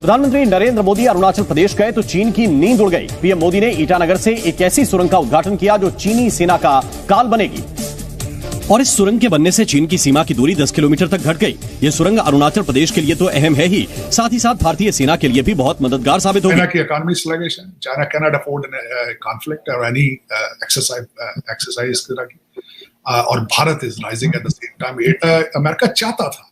प्रधानमंत्री नरेंद्र मोदी अरुणाचल प्रदेश गए तो चीन की नींद उड़ गई। पीएम मोदी ने ईटानगर से एक ऐसी सुरंग का उद्घाटन किया जो चीनी सेना का काल बनेगी और इस सुरंग के बनने से चीन की सीमा की दूरी 10 किलोमीटर तक घट गई। ये सुरंग अरुणाचल प्रदेश के लिए तो अहम है ही, साथ ही साथ भारतीय सेना के लिए भी बहुत मददगार साबित होगी। China की economy स्लगेशन, China cannot afford conflict or any exercise इस तरह की, और Bharat is rising at the same time. America चाहता था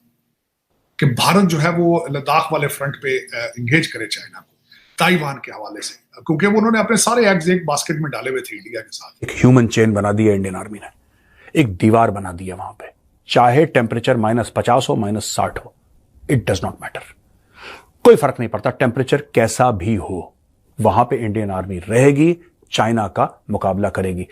कि भारत जो है वो लद्दाख वाले फ्रंट पे एंगेज करे चाइना को, ताइवान के हवाले से, क्योंकि उन्होंने अपने सारे एग्स एक बास्केट में डाले हुए थे इंडिया के साथ। एक ह्यूमन चेन बना दी है इंडियन आर्मी ने, एक दीवार बना दी है वहां पे, चाहे टेम्परेचर -50 हो -60 हो, इट डज नॉट मैटर, कोई फर्क नहीं पड़ता, टेम्परेचर कैसा भी हो, वहां पे इंडियन आर्मी रहेगी, चाइना का मुकाबला करेगी।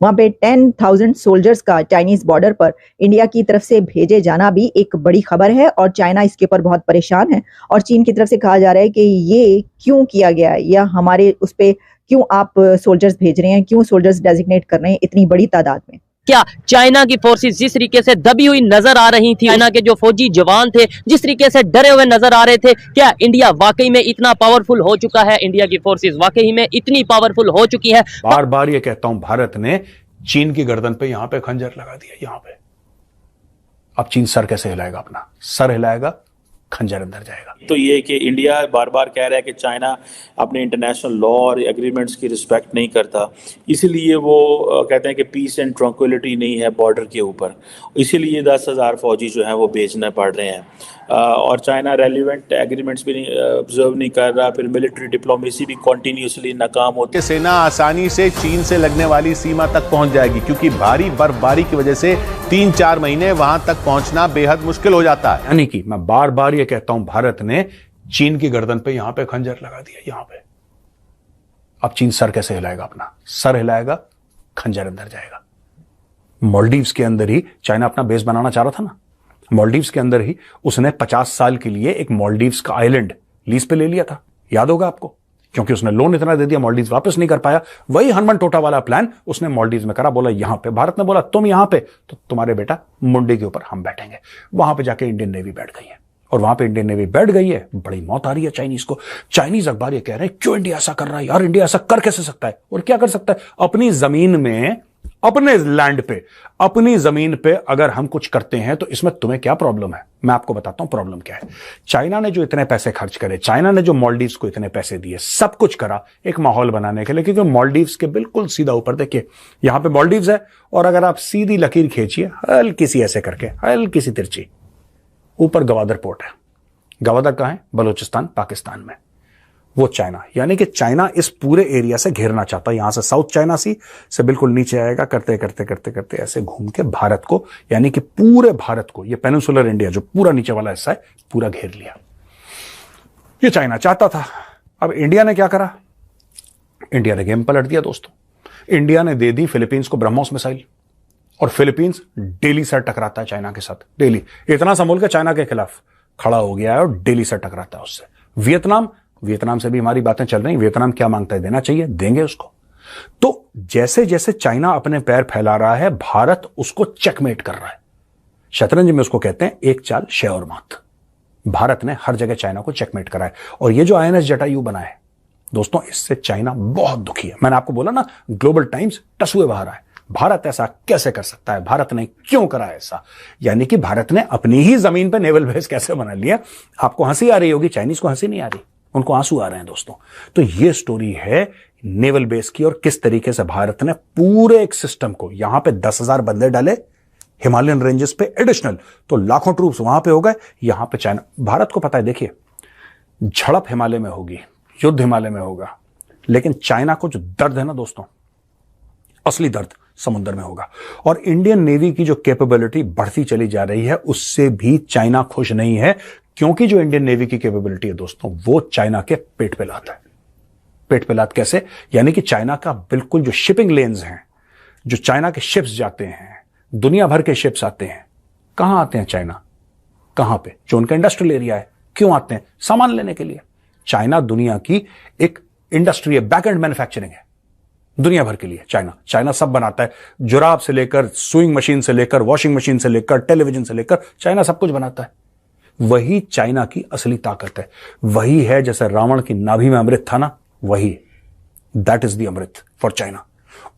वहां पे 10,000 सोल्जर्स का चाइनीज बॉर्डर पर इंडिया की तरफ से भेजे जाना भी एक बड़ी खबर है और चाइना इसके ऊपर बहुत परेशान है। और चीन की तरफ से कहा जा रहा है कि ये क्यों किया गया है, या हमारे उस पे क्यों आप सोल्जर्स भेज रहे हैं, क्यों सोल्जर्स डेजिग्नेट कर रहे हैं इतनी बड़ी तादाद में। क्या चाइना की फोर्सेस जिस तरीके से दबी हुई नजर आ रही थी, चाइना के जो फौजी जवान थे जिस तरीके से डरे हुए नजर आ रहे थे, क्या इंडिया वाकई में इतना पावरफुल हो चुका है? इंडिया की फोर्सेस वाकई में इतनी पावरफुल हो चुकी है? बार बार ये कहता हूं, भारत ने चीन की गर्दन पे यहां पे खंजर लगा दिया, यहां पे। अब चीन सर कैसे हिलाएगा? अपना सर हिलाएगा, खंजर अंदर जाएगा। तो ये कि इंडिया बार बार कह रहा है कि चाइना अपने इंटरनेशनल लॉ और एग्रीमेंट्स की रिस्पेक्ट नहीं करता, इसीलिए वो कहते हैं कि पीस एंड ट्रंक्विलिटी नहीं है बॉर्डर के ऊपर, इसीलिए 10,000 फौजी जो हैं वो भेजने पड़ रहे हैं। और चाइना रेलिवेंट एग्रीमेंट्स भी ऑब्जर्व नहीं कर रहा, फिर मिलिट्री डिप्लोमेसी भी कॉन्टीन्यूसली नाकाम होती है। सेना आसानी से चीन से लगने वाली सीमा तक पहुंच जाएगी, क्योंकि भारी बर्फबारी की वजह से 3-4 महीने वहां तक पहुंचना बेहद मुश्किल हो जाता है। यानी कि मैं बार बार ये कहता हूं, भारत ने चीन की गर्दन पे यहां पे खंजर लगा दिया, यहां पे। अब चीन सर कैसे हिलाएगा? अपना सर हिलाएगा, खंजर अंदर जाएगा। मालदीव्स के अंदर ही चाइना अपना बेस बनाना चाह रहा था ना, मालदीव्स के अंदर ही उसने 50 साल के लिए एक मालदीव्स का आइलैंड लीज पे ले लिया था, याद होगा आपको, क्योंकि उसने लोन इतना दे दिया, मालदीव्स वापस नहीं कर पाया। वही हनुमान टोटा वाला प्लान उसने मालदीव्स में करा, बोला यहां पे, भारत ने बोला तुम यहां पे, तो तुम्हारे बेटा मुंडे के ऊपर हम बैठेंगे। वहां पे जाके इंडियन नेवी बैठ गई है, और वहां पे इंडियन नेवी बैठ गई है, बड़ी मौत आ रही है चाइनीज को। चाइनीज अखबार ये कह रहे हैं क्यों इंडिया ऐसा कर रहा है यार, इंडिया ऐसा कर कैसे सकता है? और क्या कर सकता है? अपनी जमीन में, अपने लैंड पे, अपनी जमीन पे अगर हम कुछ करते हैं तो इसमें तुम्हें क्या प्रॉब्लम है? मैं आपको बताता हूं प्रॉब्लम क्या है। चाइना ने जो इतने पैसे खर्च करे, चाइना ने जो मालदीव्स को इतने पैसे दिए, सब कुछ करा एक माहौल बनाने के लिए, क्योंकि मालदीव्स के बिल्कुल सीधा ऊपर देखिए, यहां पे मालदीव्स है, और अगर आप सीधी लकीर खींचिए हल्की सी ऐसे करके, हल्की सी तिरछी, ऊपर गवादर पोर्ट है। गवादर कहां है? बलूचिस्तान, पाकिस्तान में। वो चाइना, यानी कि चाइना इस पूरे एरिया से घेरना चाहता है, यहां से साउथ चाइना सी से बिल्कुल नीचे आएगा, करते करते करते करते ऐसे घूम के भारत को, यानी कि पूरे भारत को, ये पेनिनसुलर इंडिया जो पूरा नीचे वाला हिस्सा है, पूरा घेर लिया। ये चाइना चाहता था। अब इंडिया ने क्या करा? इंडिया ने गेम पलट दिया दोस्तों। इंडिया ने दे दी फिलीपींस को ब्रह्मोस मिसाइल, और फिलीपींस डेली सर टकराता है चाइना के साथ, डेली। इतना सा मुल्क चाइना के खिलाफ खड़ा हो गया है और डेली सर टकराता है उससे। वियतनाम से भी हमारी बातें चल रही। वियतनाम क्या मांगता है? देना चाहिए, देंगे उसको। तो जैसे जैसे चाइना अपने पैर फैला रहा है, भारत उसको चेकमेट कर रहा है। शतरंज में उसको कहते हैं एक चाल शय और मात। भारत ने हर जगह चाइना को चेकमेट करा है। और ये जो INS जटायु बना है दोस्तों, इससे चाइना बहुत दुखी है। मैंने आपको बोला ना, ग्लोबल टाइम्स टसुए बहा रहा है, भारत ऐसा कैसे कर सकता है, भारत ने क्यों करा ऐसा? यानी कि भारत ने अपनी ही जमीन पर नेवल बेस कैसे बना लिया। आपको हंसी आ रही होगी, चाइनीज को हंसी नहीं आ रही, उनको आंसू आ रहे हैं दोस्तों। तो ये स्टोरी है नेवल बेस की, और किस तरीके से भारत ने पूरे एक सिस्टम को, यहां पे 10,000 बंदे डाले हिमालयन रेंजेस पे एडिशनल, तो लाखों ट्रूप्स वहां पे हो गए। यहां पे चाइना, भारत को पता है, देखिए झड़प हिमालय में होगी, युद्ध हिमालय में होगा, लेकिन चाइना को जो दर्द है ना दोस्तों, असली दर्द समुद्र में होगा। और इंडियन नेवी की जो कैपेबिलिटी बढ़ती चली जा रही है, उससे भी चाइना खुश नहीं है, क्योंकि जो इंडियन नेवी की कैपेबिलिटी है दोस्तों, वो चाइना के पेट पे लात है। पेट पे लात कैसे? यानी कि चाइना का बिल्कुल जो शिपिंग लेन्स हैं, जो चाइना के शिप्स जाते हैं, दुनिया भर के शिप्स आते हैं, कहां आते हैं? चाइना। कहां पे? जो उनका इंडस्ट्रियल एरिया है। क्यों आते हैं? सामान लेने के लिए। चाइना दुनिया की एक इंडस्ट्री है, बैक एंड मैन्युफैक्चरिंग है दुनिया भर के लिए। चाइना सब बनाता है, जुराब से लेकर, सुइंग मशीन से लेकर, वॉशिंग मशीन से लेकर, टेलीविजन से लेकर, चाइना सब कुछ बनाता है। वही चाइना की असली ताकत है। वही है जैसे रावण की नाभि में अमृत था ना, वही that is the amrit for China.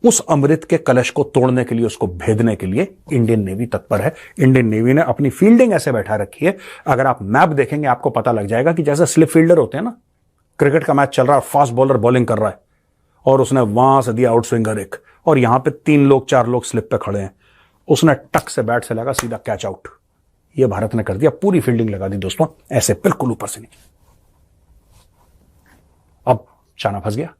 उस अमृत के कलश को तोड़ने के लिए, उसको भेदने के लिए इंडियन नेवी तत्पर है। इंडियन नेवी ने अपनी फील्डिंग ऐसे बैठा रखी है, अगर आप मैप देखेंगे आपको पता लग जाएगा कि जैसे स्लिप फील्डर होते हैं ना, क्रिकेट का मैच चल रहा है, फास्ट बॉलर बॉलिंग कर रहा है और उसने वहां से दिया आउट स्विंगर एक, और यहां पे 3 लोग 4 लोग स्लिप पे खड़े हैं, उसने टक से बैट से लगा सीधा कैच आउट। ये भारत ने कर दिया, पूरी फील्डिंग लगा दी दोस्तों, ऐसे बिल्कुल ऊपर से नीचे। अब चाइना फंस गया।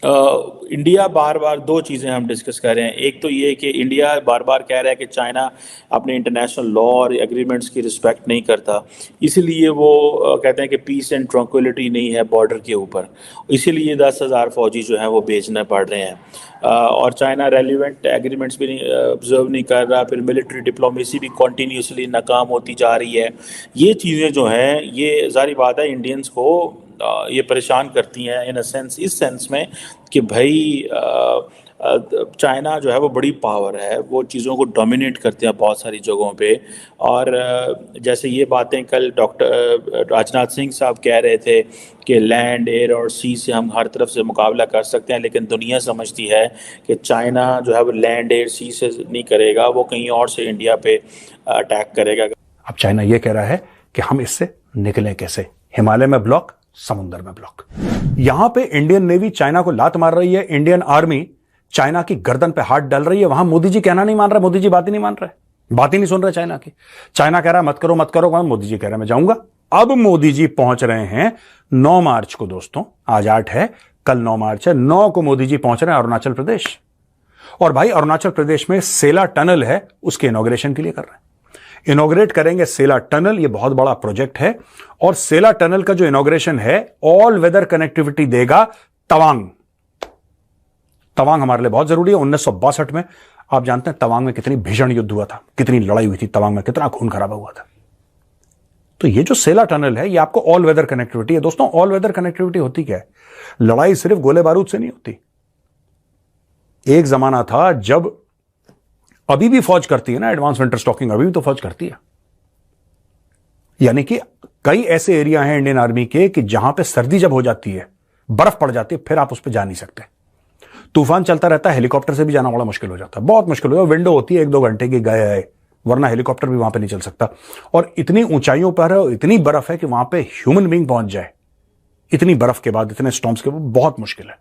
इंडिया बार बार 2 चीज़ें हम डिस्कस कर रहे हैं। एक तो ये कि इंडिया बार बार कह रहा है कि चाइना अपने इंटरनेशनल लॉ और एग्रीमेंट्स की रिस्पेक्ट नहीं करता, इसीलिए वो कहते हैं कि पीस एंड ट्रंक्विलिटी नहीं है बॉर्डर के ऊपर, इसीलिए 10,000 फौजी जो हैं वो भेजने पड़ रहे हैं। और चाइना रेलिवेंट एग्रीमेंट्स भी नहीं ऑब्जर्व नहीं कर रहा, फिर मिलिट्री डिप्लोमेसी भी कॉन्टीन्यूसली नाकाम होती जा रही है। ये चीज़ें जो हैं, ये ज़ाहिर बात है इंडियंस को ये परेशान करती हैं इन अ सेंस, इस सेंस में कि भाई चाइना जो है वो बड़ी पावर है, वो चीज़ों को डोमिनेट करते हैं बहुत सारी जगहों पे। और जैसे ये बातें कल डॉक्टर राजनाथ सिंह साहब कह रहे थे कि लैंड, एयर और सी से हम हर तरफ से मुकाबला कर सकते हैं, लेकिन दुनिया समझती है कि चाइना जो है वो लैंड, एयर, सी से नहीं करेगा, वो कहीं और से इंडिया पे अटैक करेगा। अब चाइना ये कह रहा है कि हम इससे निकलें कैसे, हिमालय में ब्लॉक, समुद्र में ब्लॉक। यहां पे इंडियन नेवी चाइना को लात मार रही है, इंडियन आर्मी चाइना की गर्दन पे हाथ डाल रही है। वहां मोदी जी कहना नहीं मान रहा, मोदी जी बात ही नहीं मान रहे, बात ही नहीं सुन रहे चाइना की। चाइना कह रहा है मत करो मत करो, मोदी जी कह रहे हैं मैं जाऊंगा। अब मोदी जी पहुंच रहे हैं 9 मार्च को दोस्तों, आज 8 है, कल 9 मार्च है, 9 को मोदी जी पहुंच रहे हैं अरुणाचल प्रदेश। और भाई अरुणाचल प्रदेश में सेला टनल है, उसके इनॉग्रेशन के लिए कर रहे हैं। इनॉग्रेट करेंगे सेला टनल, ये बहुत बड़ा प्रोजेक्ट है। और सेला टनल का जो इनॉग्रेशन है, ऑल वेदर कनेक्टिविटी देगा तवांग। तवांग हमारे लिए बहुत जरूरी है। 1962 में आप जानते हैं तवांग में कितनी भीषण युद्ध हुआ था, कितनी लड़ाई हुई थी तवांग में, कितना खून खराबा हुआ था। तो ये जो सेला टनल है, ये आपको ऑल वेदर कनेक्टिविटी है। दोस्तों ऑल वेदर कनेक्टिविटी होती क्या है? लड़ाई सिर्फ गोले बारूद से नहीं होती। एक जमाना था जब, अभी भी फौज करती है ना एडवांस विंटर स्टॉकिंग, अभी भी तो फौज करती है। यानी कि कई ऐसे एरिया हैं इंडियन आर्मी के कि जहां पे सर्दी जब हो जाती है, बर्फ पड़ जाती है, फिर आप उस पर जा नहीं सकते। तूफान चलता रहता है, हेलीकॉप्टर से भी जाना बड़ा मुश्किल हो जाता है, बहुत मुश्किल हो जाता है। विंडो होती है 1-2 घंटे की, गए आए, वरना हेलीकॉप्टर भी वहां पे नहीं चल सकता। और इतनी ऊंचाइयों पर है, इतनी बर्फ है कि वहां पे ह्यूमन बीइंग पहुंच जाए, इतनी बर्फ के बाद, इतने स्टॉर्म्स के बाद बहुत मुश्किल है।